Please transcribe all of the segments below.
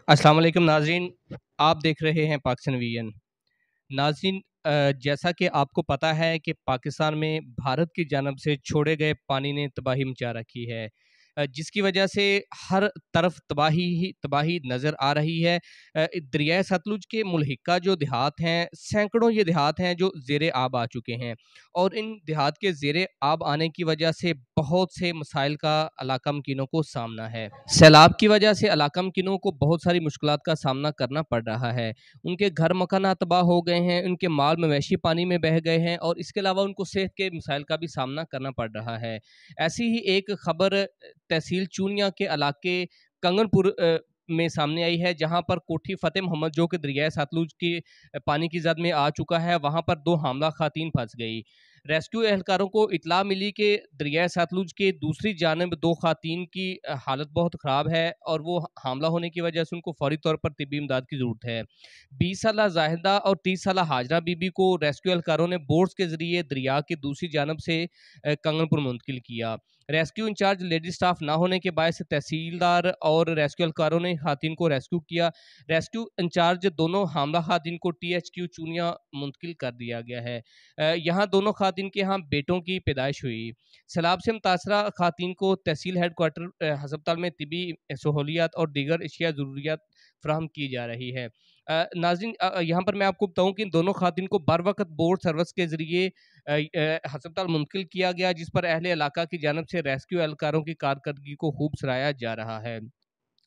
अस्सलाम वालेकुम नाज़रीन, आप देख रहे हैं पाकिस्तान वीएन। नाज़रीन, जैसा कि आपको पता है कि पाकिस्तान में भारत की जानब से छोड़े गए पानी ने तबाही मचा रखी है, जिसकी वजह से हर तरफ तबाही ही तबाही नज़र आ रही है। दरियाए सतलुज के मुल्हिका जो देहात हैं, सैकड़ों ये देहात हैं जो ज़ेरे आब आ चुके हैं, और इन देहात के ज़ेरे आब आने की वजह से बहुत से मसाइल का इलाका मकीनों को सामना है। सैलाब की वजह से इलाका मकीनों को बहुत सारी मुश्किलात का सामना करना पड़ रहा है। उनके घर मकाना तबाह हो गए हैं, उनके माल मवेशी पानी में बह गए हैं, और इसके अलावा उनको सेहत के मसाइल का भी सामना करना पड़ रहा है। ऐसी ही एक खबर तहसील चूनिया के इलाके कंगनपुर में सामने आई है, जहां पर कोठी फ़तेह मोहम्मद जो कि दरियाए सतलुज की पानी की ज़द में आ चुका है, वहां पर 2 हामला खातून फंस गई। रेस्क्यू एहलकारों को इत्तला मिली कि दरियाए सतलुज के दूसरी जानब 2 खातून की हालत बहुत ख़राब है, और वो हामला होने की वजह से उनको फौरी तौर पर तिब्बी इमदाद की ज़रूरत है। 20 साला ज़ाहिदा और 30 साला हाजरा बीबी को रेस्क्यू एहलकारों ने बोट्स के ज़रिए दरिया की दूसरी जानब से कंगनपुर मुंतकिल किया। रेस्क्यू इंचार्ज लेडी स्टाफ ना होने के बायस तहसीलदार और रेस्क्यू एहलकारों ने खातून को रेस्क्यू किया। रेस्क्यू इंचार्ज दोनों हामला खातून को THQ चूनिया मुंतकिल कर दिया गया है। यहाँ दोनों खातून के यहाँ बेटों की पैदाइश हुई। सैलाब से मुतासरा खातून को तहसील हेड क्वार्टर हस्पताल में तिबी सहूलियात और दीगर अशिया ज़रूरियात फराहम की जा रही है। नाज़रीन, यहाँ पर मैं आपको बताऊँ कि इन दोनों खातून को बर वक़्त बोट सर्विस के ज़रिए हस्पताल मुंतकिल किया गया, जिस पर अहले इलाका की जानब से रेस्क्यू एहलकारों की कारकर्दगी को खूब सराहा जा रहा है,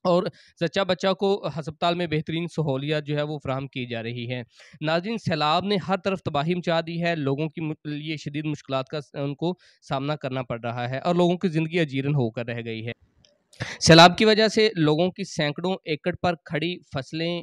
और जच्चा बच्चा को हस्पताल में बेहतरीन सहूलियत जो है वो फराहम की जा रही है। नाज़रीन, सैलाब ने हर तरफ तबाही मचा दी है, लोगों के लिए शदीद मुश्किलात का उनको सामना करना पड़ रहा है, और लोगों की ज़िंदगी अजीरन होकर रह गई है। सैलाब की वजह से लोगों की सैकड़ों एकड़ पर खड़ी फसलें,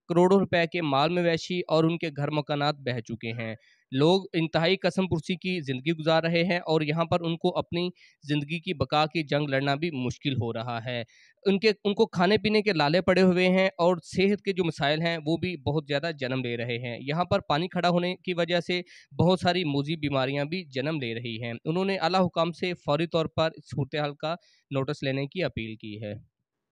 करोड़ों रुपए के माल मवेशी और उनके घर मकानात बह चुके हैं। लोग इंतहाई कसम पुरसी की ज़िंदगी गुजार रहे हैं, और यहाँ पर उनको अपनी ज़िंदगी की बका की जंग लड़ना भी मुश्किल हो रहा है। उनको खाने पीने के लाले पड़े हुए हैं, और सेहत के जो मसाइल हैं वो भी बहुत ज़्यादा जन्म ले रहे हैं। यहाँ पर पानी खड़ा होने की वजह से बहुत सारी मोज़ी बीमारियाँ भी जन्म ले रही हैं। उन्होंने आला हुकाम से फौरी तौर पर सूरत हाल का नोटिस लेने की अपील की है।